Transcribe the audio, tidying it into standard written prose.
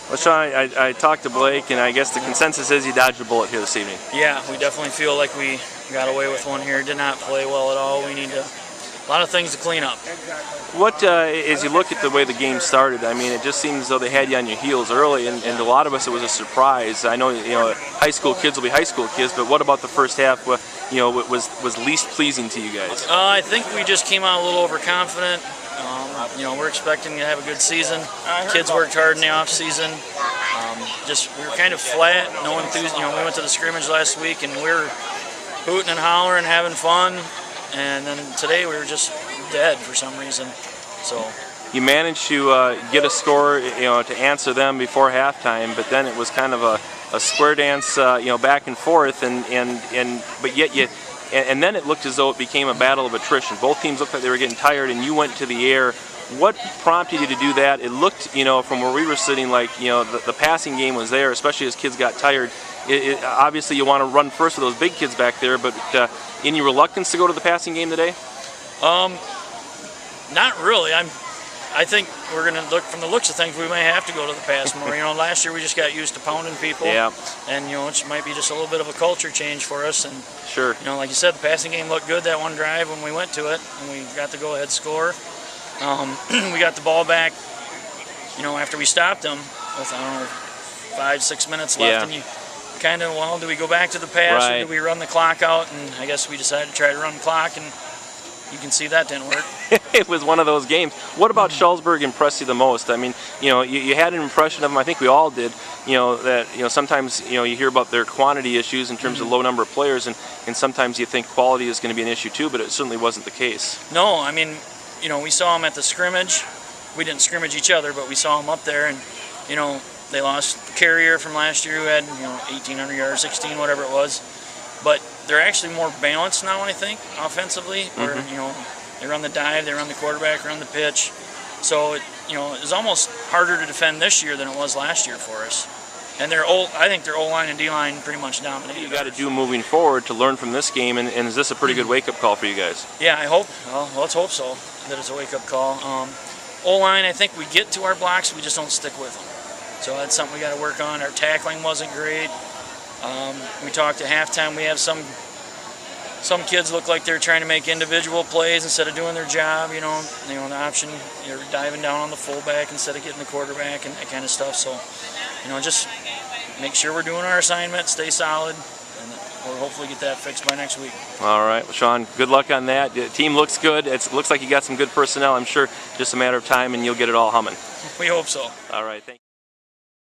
Well, Shaun, I talked to Blake, and I guess the consensus is you dodged a bullet here this evening. Yeah, we definitely feel like we got away with one here. Did not play well at all. We need a lot of things to clean up. What, as you look at the way the game started, I mean, it just seems as though they had you on your heels early, and a lot of us it was a surprise. I know, high school kids will be high school kids, but what about the first half? Was least pleasing to you guys? I think we just came out a little overconfident. We're expecting to have a good season. Kids worked hard in the off season. We were kind of flat, no enthusiasm. We went to the scrimmage last week and we were hooting and hollering, having fun. And then today we were just dead for some reason. So you managed to get a score, to answer them before halftime, but then it was kind of a square dance, back and forth, but yet and then it looked as though it became a battle of attrition. Both teams looked like they were getting tired, and you went to the air. What prompted you to do that? It looked, from where we were sitting, like the passing game was there, especially as kids got tired. Obviously, you want to run first with those big kids back there, but any reluctance to go to the passing game today? Not really. I think we're going to look, from the looks of things, we may have to go to the pass more. Last year we just got used to pounding people. Yeah. And, it might be just a little bit of a culture change for us. And, sure. Like you said, the passing game looked good that one drive when we went to it, and we got the go-ahead score. We got the ball back, after we stopped them with, 5-6 minutes left. Yeah. And you kind of, do we go back to the pass right. or do we run the clock out? And I guess we decided to try to run the clock, and you can see that didn't work. It was one of those games. What about Schulzberg impressed you the most? I mean, you had an impression of them, I think we all did, that, sometimes, you hear about their quantity issues in terms of low number of players, and sometimes you think quality is going to be an issue too, but it certainly wasn't the case. No, I mean, we saw them at the scrimmage. We didn't scrimmage each other, but we saw them up there, and, they lost Carrier from last year who had, 1,800 yards, 16, whatever it was. But they're actually more balanced now, I think, offensively. Where, they run the dive, they run the quarterback, run the pitch. So, it's almost harder to defend this year than it was last year for us. And I think their O-line and D-line pretty much dominated. You got to do moving forward to learn from this game, and is this a pretty good wake-up call for you guys? Yeah, I hope. Well, let's hope so, that it's a wake-up call. O-line, I think we get to our blocks, we just don't stick with them. So that's something we got to work on. Our tackling wasn't great. We talked at halftime. We have some kids look like they're trying to make individual plays instead of doing their job. The option, you're diving down on the fullback instead of getting the quarterback and that kind of stuff. So, just make sure we're doing our assignment, stay solid, and we'll hopefully get that fixed by next week. All right, well, Shaun, good luck on that. The team looks good. It looks like you got some good personnel. I'm sure just a matter of time, and you'll get it all humming. We hope so. All right, thank you.